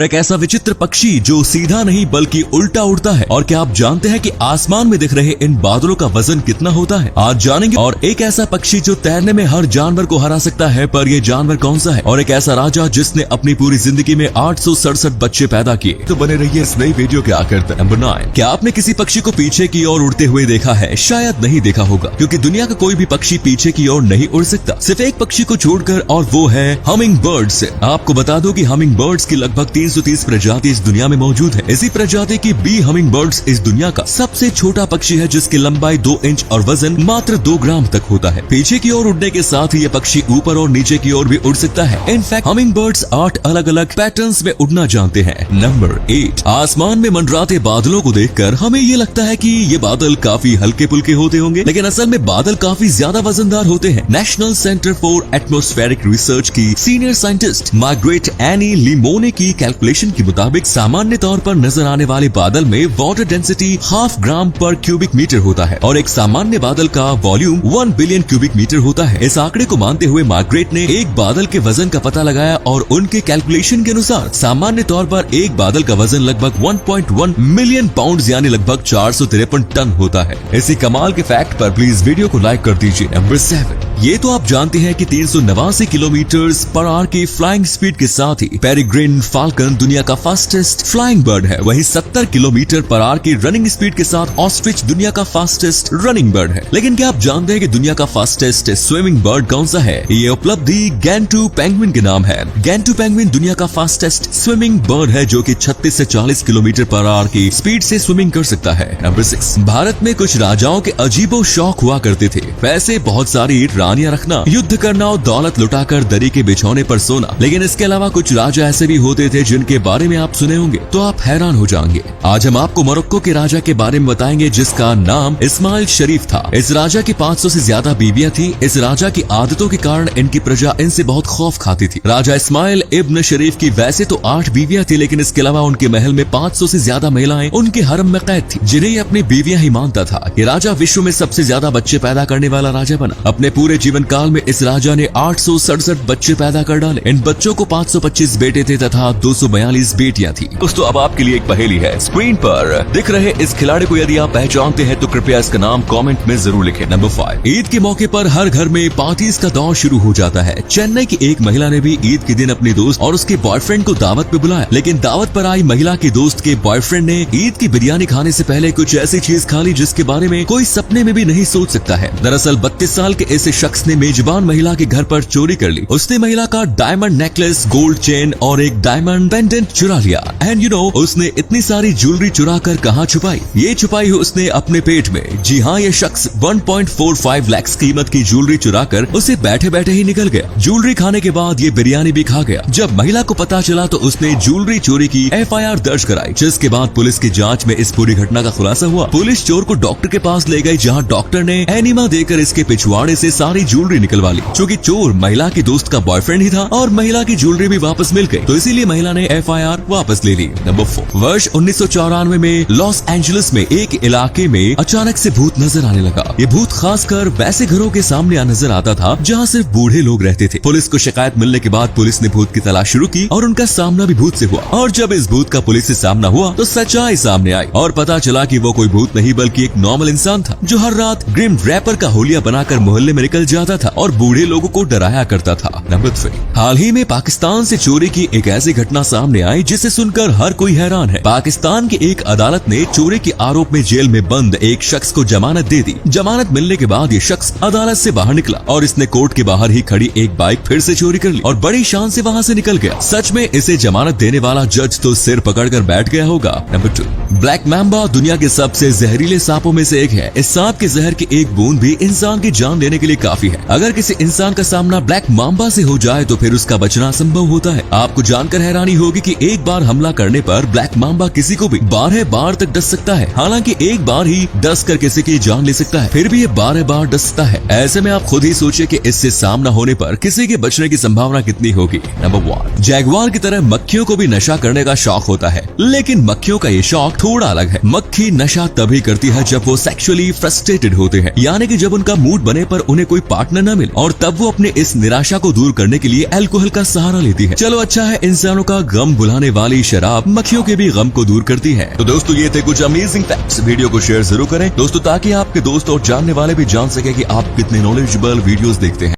एक ऐसा विचित्र पक्षी जो सीधा नहीं बल्कि उल्टा उड़ता है। और क्या आप जानते हैं कि आसमान में दिख रहे इन बादलों का वजन कितना होता है? आज जानेंगे। और एक ऐसा पक्षी जो तैरने में हर जानवर को हरा सकता है, पर ये जानवर कौन सा है? और एक ऐसा राजा जिसने अपनी पूरी जिंदगी में 867 बच्चे पैदा किए। तो बने रहिए इस नई वीडियो के आखिर तक। नंबर 9, क्या आपने किसी पक्षी को पीछे की ओर उड़ते हुए देखा है? शायद नहीं देखा होगा, क्योंकि दुनिया का कोई भी पक्षी पीछे की ओर नहीं उड़ सकता, सिर्फ एक पक्षी को छोड़कर, और वो है हमिंग बर्ड्स। आपको बता दो कि हमिंग बर्ड्स की लगभग 330 प्रजाति इस दुनिया में मौजूद है। इसी प्रजाति की बी हमिंग बर्ड्स इस दुनिया का सबसे छोटा पक्षी है, जिसकी लंबाई 2 इंच और वजन मात्र 2 ग्राम तक होता है। पीछे की ओर उड़ने के साथ ही ये पक्षी ऊपर और नीचे की ओर भी उड़ सकता है। इनफैक्ट हमिंग बर्ड्स 8 अलग अलग पैटर्न्स में उड़ना जानते हैं। नंबर 8, आसमान में मंडराते बादलों को देखकर हमें ये लगता है कि ये बादल काफी हल्के फुल्के होते होंगे, लेकिन असल में बादल काफी ज्यादा वजनदार होते हैं। National centre for atmospheric research की सीनियर साइंटिस्ट मार्गरेट एनी लिमोने की कैलकुलेशन के मुताबिक सामान्य तौर पर नजर आने वाले बादल में वाटर डेंसिटी 0.5 ग्राम पर क्यूबिक मीटर होता है, और एक सामान्य बादल का वॉल्यूम 1 बिलियन क्यूबिक मीटर होता है। इस आंकड़े को मानते हुए मार्गरेट ने एक बादल के वजन का पता लगाया, और उनके कैलकुलेशन के अनुसार सामान्य तौर पर एक बादल का वजन लगभग 1.1 मिलियन पाउंड यानी लगभग 453 टन होता है। इसी कमाल के फैक्ट पर प्लीज वीडियो को लाइक कर दीजिए। नंबर 7, ये तो आप जानते हैं कि 389 किलोमीटर पर आवर की फ्लाइंग स्पीड के साथ ही पेरिग्रिन फाल्कन दुनिया का फास्टेस्ट फ्लाइंग बर्ड है। वहीं 70 किलोमीटर पर आवर की रनिंग स्पीड के साथ ऑस्ट्रिच दुनिया का फास्टेस्ट रनिंग बर्ड है। लेकिन क्या आप जानते हैं कि दुनिया का फास्टेस्ट स्विमिंग बर्ड कौन सा है? ये उपलब्धि गैंटू पेंगुइन के नाम है। गैंटू पेंगुइन दुनिया का फास्टेस्ट स्विमिंग बर्ड है, जो कि 36 से 40 किलोमीटर पर आवर की स्पीड से स्विमिंग कर सकता है। नंबर 6, भारत में कुछ राजाओं के अजीबो शौक हुआ करते थे। वैसे बहुत सारी रानियां रखना, युद्ध करना और दौलत लुटाकर दरी के बिछौने पर सोना, लेकिन इसके अलावा कुछ राजा ऐसे भी होते थे जिनके बारे में आप सुने होंगे तो आप हैरान हो जाएंगे। आज हम आपको मोरक्को के राजा के बारे में बताएंगे, जिसका नाम इस्माइल शरीफ था। इस राजा की 500 से ज्यादा बीवियां थी। इस राजा की आदतों के कारण इनकी प्रजा इनसे बहुत खौफ खाती थी। राजा इस्माइल इब्न शरीफ की वैसे तो 8 बीवियां थी, लेकिन इसके अलावा उनके महल में 500 से ज्यादा महिलाएं उनके हरम में कैद थी, जिन्हें अपनी बीवियां ही मानता था। ये राजा विश्व में सबसे ज्यादा बच्चे पैदा करने वाला राजा बना। अपने पूरे जीवन काल में इस राजा ने 867 बच्चे पैदा कर डाले। इन बच्चों को 525 बेटे थे तथा 242 बेटियां थी। दोस्तों, अब आपके लिए एक पहेली है। स्क्रीन पर दिख रहे इस खिलाड़ी को यदि आप पहचानते हैं तो कृपया इसका नाम कमेंट में जरूर लिखें। नंबर 5, ईद के मौके पर हर घर में पार्टीज का दौर शुरू हो जाता है। चेन्नई की एक महिला ने भी ईद के दिन अपनी दोस्त और उसके बॉयफ्रेंड को दावत पे बुलाया, लेकिन दावत पर आई महिला की दोस्त के बॉयफ्रेंड ने ईद की बिरयानी खाने से पहले कुछ ऐसी चीज खा ली जिसके बारे में कोई सपने में भी नहीं सोच सकता है। दरअसल 32 साल के ऐसे शख्स ने मेजबान महिला के घर पर चोरी कर ली। उसने महिला का डायमंड नेकलेस, गोल्ड चेन और एक डायमंड पेंडेंट चुरा लिया। एंड उसने इतनी सारी ज्वेलरी चुरा कर कहाँ छुपाई? ये छुपाई उसने अपने पेट में। जी हाँ, ये शख्स 1.45 लाख कीमत की ज्वेलरी चुरा कर उसे बैठे बैठे ही निकल गया। ज्वेलरी खाने के बाद ये बिरयानी भी खा गया। जब महिला को पता चला तो उसने ज्वेलरी चोरी की FIR दर्ज कराई, जिसके बाद पुलिस की जांच में इस पूरी घटना का खुलासा हुआ। पुलिस चोर को डॉक्टर के पास ले गई, जहाँ डॉक्टर ने एनिमा देकर इसके पिछवाड़े से सारी ज्वेलरी निकलवा ली। चूँकि चोर महिला की दोस्त का बॉयफ्रेंड ही था और महिला की ज्वेलरी भी वापस मिल गई, तो इसीलिए महिला ने FIR वापस ले ली। नंबर 4, वर्ष 1994 में लॉस एंजलिस में एक इलाके में अचानक से भूत नजर आने लगा। ये भूत खासकर वैसे घरों के सामने नजर आता था जहाँ सिर्फ बूढ़े लोग रहते थे। पुलिस को शिकायत मिलने के बाद पुलिस ने भूत की तलाश शुरू की और उनका सामना भी भूत से हुआ। और जब इस भूत का पुलिस से सामना हुआ तो सच्चाई सामने आई और पता चला कि वो कोई भूत नहीं बल्कि एक नॉर्मल इंसान था, जो हर रात ग्रिम रैपर का होलिया बनाकर मोहल्ले में निकल जाता था और बूढ़े लोगों को डराया करता था। नंबर 3, हाल ही में पाकिस्तान से चोरी की एक ऐसी घटना सामने आई जिसे सुनकर हर कोई हैरान है। पाकिस्तान की एक अदालत ने चोरी के आरोप में जेल में बंद एक शख्स को जमानत दे दी। जमानत मिलने के बाद ये शख्स अदालत से बाहर निकला और इसने कोर्ट के बाहर ही खड़ी एक बाइक फिर से चोरी कर ली और बड़ी शान से वहाँ से निकल गया। सच में इसे जमानत देने वाला जज तो सिर पकड़कर बैठ गया होगा। नंबर 2, ब्लैक मैम्बा दुनिया के सबसे जहरीले सांपों में से एक है। इस सांप के जहर की एक बूंद भी इंसान की जान लेने के लिए काफी है। अगर किसी इंसान का सामना ब्लैक माम्बा से हो जाए तो फिर उसका बचना संभव होता है। आपको जानकर हैरानी होगी कि एक बार हमला करने पर ब्लैक माम्बा किसी को भी 12 बार तक डस सकता है। हालांकि एक बार ही डस कर किसी की जान ले सकता है, फिर भी ये 12 बार डसता है। ऐसे में आप खुद ही सोचिए कि इससे सामना होने पर किसी के बचने की संभावना कितनी होगी। नंबर 1, जैगुआर की तरह मक्खियों को भी नशा करने का शौक होता है, लेकिन मक्खियों का ये शौक थोड़ा अलग है। मक्खी नशा तभी करती है जब वो सेक्सुअली फ्रस्ट्रेटेड होते हैं, यानी कि जब उनका मूड बने पर उन्हें कोई पार्टनर न मिले, और तब वो अपने इस निराशा को दूर दूर करने के लिए अल्कोहल का सहारा लेती है। चलो अच्छा है, इंसानों का गम भुलाने वाली शराब मक्खियों के भी गम को दूर करती है। तो दोस्तों ये थे कुछ अमेजिंग फैक्ट्स। वीडियो को शेयर जरूर करें दोस्तों, ताकि आपके दोस्त और जानने वाले भी जान सके कि आप कितने नॉलेजेबल वीडियोस देखते हैं।